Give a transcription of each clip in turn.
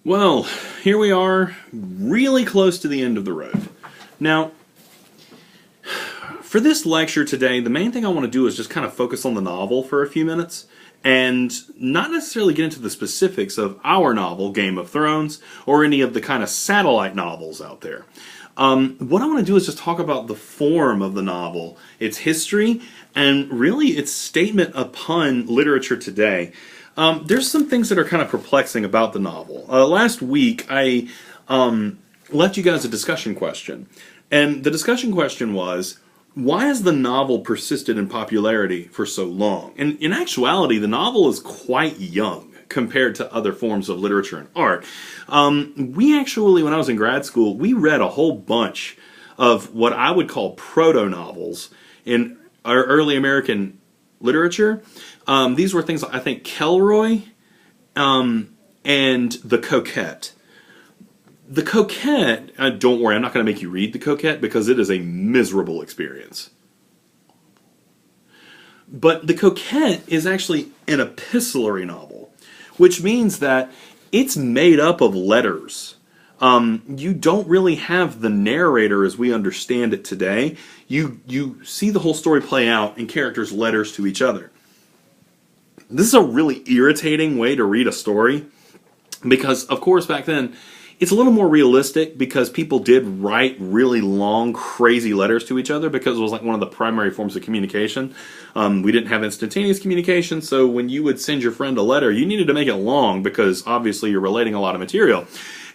Well, here we are, really close to the end of the road. Now, for this lecture today, the main thing I want to do is just kind of focus on the novel for a few minutes and not necessarily get into the specifics of our novel, Game of Thrones, or any of the kind of satellite novels out there. What I want to do is just talk about the form of the novel, its history, and really its statement upon literature today. There's some things that are kind of perplexing about the novel. Last week, I left you guys a discussion question. And the discussion question was, why has the novel persisted in popularity for so long? And in actuality, the novel is quite young compared to other forms of literature and art. We actually, when I was in grad school, we read a whole bunch of what I would call proto-novels in our early American literature. These were things like, I think, Kelroy and The Coquette. The Coquette, don't worry, I'm not going to make you read The Coquette because it is a miserable experience. But The Coquette is actually an epistolary novel, which means that it's made up of letters. You don't really have the narrator as we understand it today. You see the whole story play out in characters' letters to each other. This is a really irritating way to read a story because, of course, back then, it's a little more realistic because people did write really long, crazy letters to each other because it was like one of the primary forms of communication. We didn't have instantaneous communication, so when you would send your friend a letter, you needed to make it long because obviously you're relating a lot of material.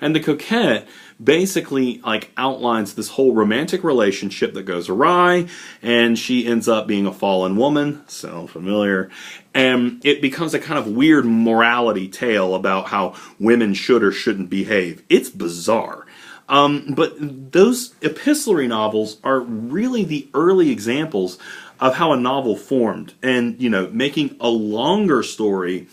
And The Coquette basically outlines this whole romantic relationship that goes awry, and she ends up being a fallen woman, sound familiar, and it becomes a kind of weird morality tale about how women should or shouldn't behave. It's bizarre. But those epistolary novels are really the early examples of how a novel formed, and, making a longer story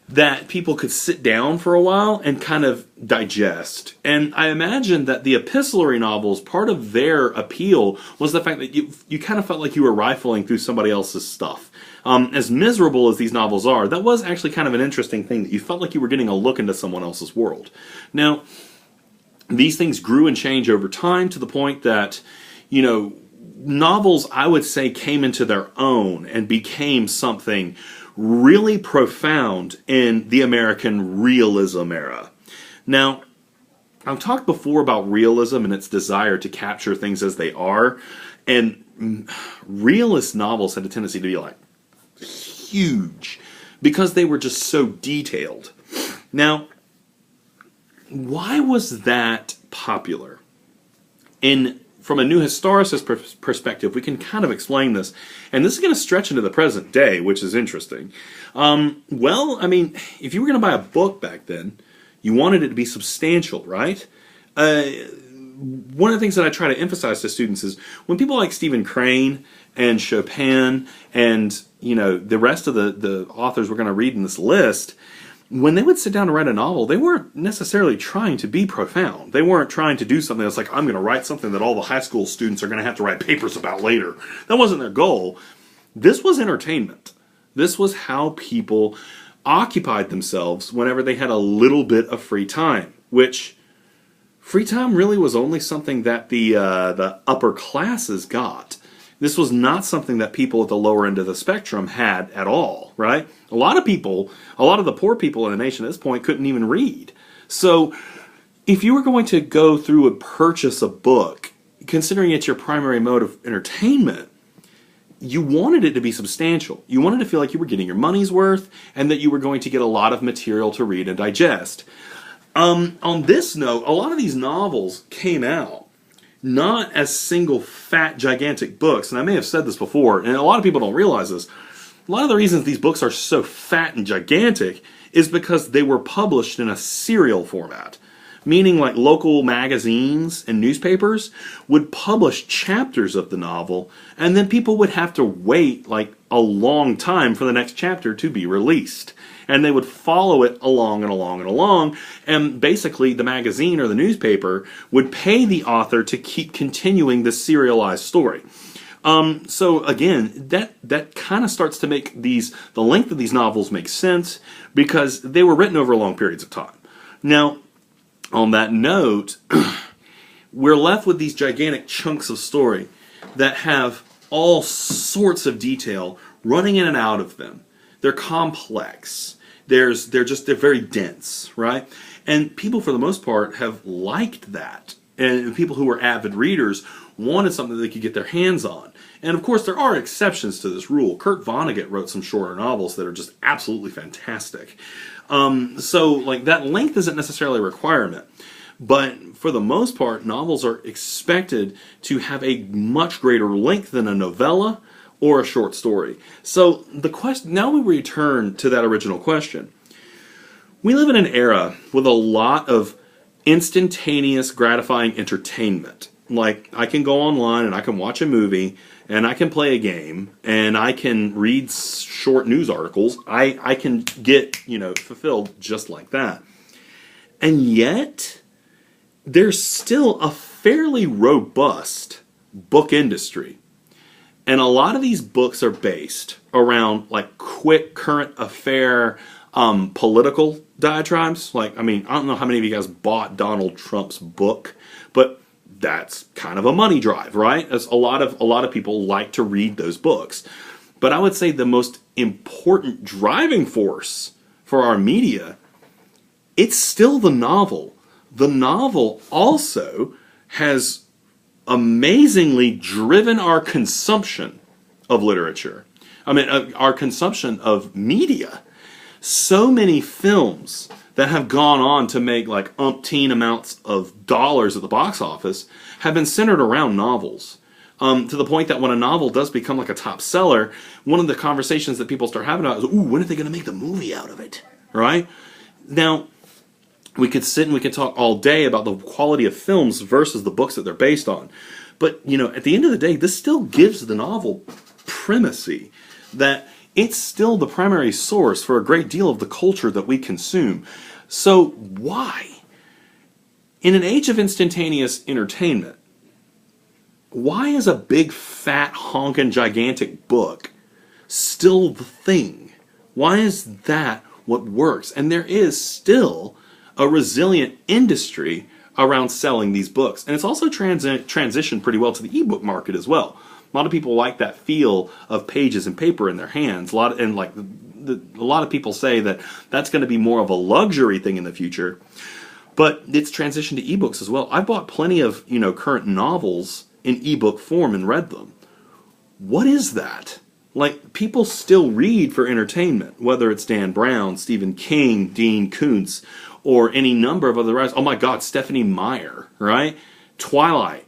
that people could sit down for a while and kind of digest. And I imagine that the epistolary novels, part of their appeal was the fact that you kind of felt like you were rifling through somebody else's stuff. As miserable as these novels are, that was actually kind of an interesting thing, that you felt like you were getting a look into someone else's world. Now, these things grew and changed over time to the point that, novels, I would say, came into their own and became something really profound in the American realism era. Now, I've talked before about realism and its desire to capture things as they are, and realist novels had a tendency to be huge because they were just so detailed. Now, why was that popular? From a new historicist perspective, we can kind of explain this. And this is going to stretch into the present day, which is interesting. If you were going to buy a book back then, you wanted it to be substantial, right? One of the things that I try to emphasize to students is when people like Stephen Crane and Chopin and, the rest of the authors we're going to read in this list, when they would sit down to write a novel, they weren't necessarily trying to be profound. They weren't trying to do something that's like, I'm going to write something that all the high school students are going to have to write papers about later. That wasn't their goal. This was entertainment. This was how people occupied themselves whenever they had a little bit of free time, which free time really was only something that the upper classes got. This was not something that people at the lower end of the spectrum had at all, right? A lot of the poor people in the nation at this point couldn't even read. So if you were going to go through and purchase a book, considering it's your primary mode of entertainment, you wanted it to be substantial. You wanted to feel like you were getting your money's worth and that you were going to get a lot of material to read and digest. On this note, a lot of these novels came out not as single fat gigantic books, and I may have said this before, and a lot of people don't realize this. A lot of the reasons these books are so fat and gigantic is because they were published in a serial format, meaning like local magazines and newspapers would publish chapters of the novel, and then people would have to wait like a long time for the next chapter to be released. And they would follow it along and along and along, and basically the magazine or the newspaper would pay the author to keep continuing this serialized story. So again, that kind of starts to make the length of these novels make sense because they were written over long periods of time. Now, on that note, we're left with these gigantic chunks of story that have all sorts of detail running in and out of them. They're complex. They're very dense, right? And people, for the most part, have liked that. And people who were avid readers wanted something they could get their hands on. And of course, there are exceptions to this rule. Kurt Vonnegut wrote some shorter novels that are just absolutely fantastic. So, like, that length isn't necessarily a requirement. But for the most part, novels are expected to have a much greater length than a novella or a short story. So the question, now we return to that original question. We live in an era with a lot of instantaneous, gratifying entertainment. Like, I can go online and I can watch a movie, and I can play a game, and I can read short news articles. I can get, fulfilled just like that. And yet, there's still a fairly robust book industry. And a lot of these books are based around, like, quick current affair political diatribes. Like, I don't know how many of you guys bought Donald Trump's book, but that's kind of a money drive, right? As a lot of people like to read those books. But I would say the most important driving force for our media, it's still the novel. The novel also has amazingly driven our consumption of literature. Our consumption of media. So many films that have gone on to make like umpteen amounts of dollars at the box office have been centered around novels. To the point that when a novel does become like a top seller, one of the conversations that people start having about is, ooh, when are they going to make the movie out of it? Right? Now, we could sit and we could talk all day about the quality of films versus the books that they're based on. But, at the end of the day, this still gives the novel primacy, that it's still the primary source for a great deal of the culture that we consume. So why? In an age of instantaneous entertainment, why is a big, fat, honking, gigantic book still the thing? Why is that what works? And there is still a resilient industry around selling these books. And it's also transitioned pretty well to the ebook market as well. A lot of people like that feel of pages and paper in their hands. A lot of people say that that's going to be more of a luxury thing in the future. But it's transitioned to ebooks as well. I've bought plenty of, current novels in ebook form and read them. What is that? Like, people still read for entertainment, whether it's Dan Brown, Stephen King, Dean Koontz, or any number of other writers. Oh my God, Stephanie Meyer, right? Twilight.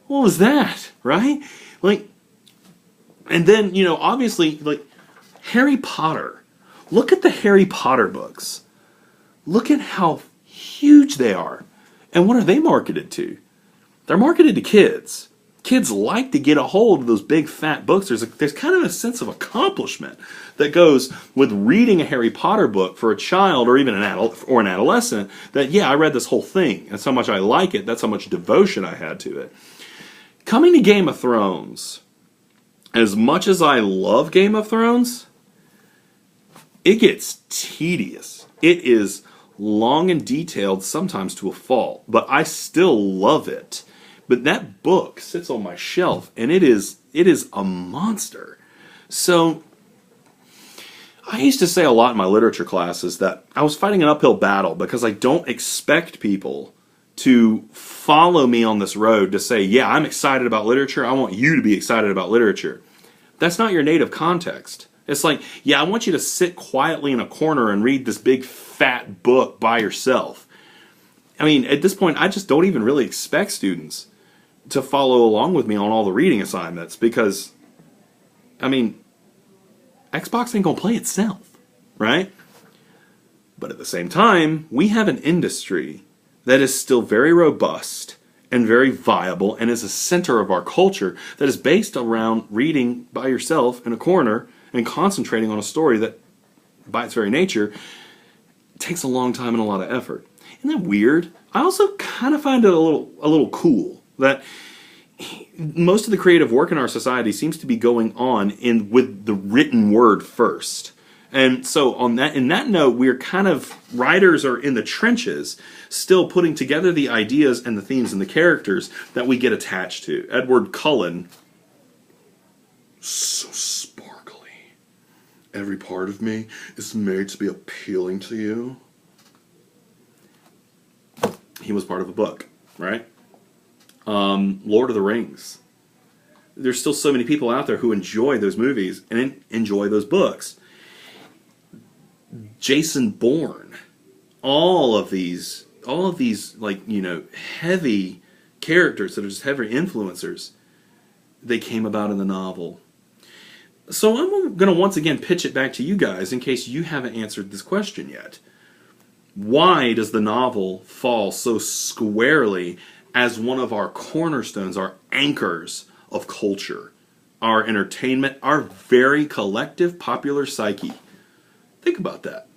What was that, right? Like, and then, obviously, like, Harry Potter. Look at the Harry Potter books. Look at how huge they are. And what are they marketed to? They're marketed to kids. Kids like to get a hold of those big fat books. There's kind of a sense of accomplishment that goes with reading a Harry Potter book for a child or even an adult or an adolescent, that, yeah, I read this whole thing. That's how much I like it. That's how much devotion I had to it. Coming to Game of Thrones, as much as I love Game of Thrones, it gets tedious. It is long and detailed, sometimes to a fault, but I still love it. But that book sits on my shelf, and it is a monster. So, I used to say a lot in my literature classes that I was fighting an uphill battle because I don't expect people to follow me on this road to say, yeah, I'm excited about literature. I want you to be excited about literature. That's not your native context. It's like, yeah, I want you to sit quietly in a corner and read this big fat book by yourself. At this point, I just don't even really expect students to follow along with me on all the reading assignments because, Xbox ain't gonna play itself, right? But at the same time, we have an industry that is still very robust and very viable and is a center of our culture that is based around reading by yourself in a corner and concentrating on a story that, by its very nature, takes a long time and a lot of effort. Isn't that weird? I also kind of find it a little cool that most of the creative work in our society seems to be going on with the written word first. And so in that note, we're kind of, writers are in the trenches, still putting together the ideas and the themes and the characters that we get attached to. Edward Cullen, so sparkly. Every part of me is made to be appealing to you. He was part of a book, right? Lord of the Rings. There's still so many people out there who enjoy those movies and enjoy those books. Jason Bourne. All of these like, you know, heavy characters that are just heavy influencers, they came about in the novel. So I'm going to once again pitch it back to you guys in case you haven't answered this question yet. Why does the novel fall so squarely as one of our cornerstones, our anchors of culture, our entertainment, our very collective popular psyche? Think about that.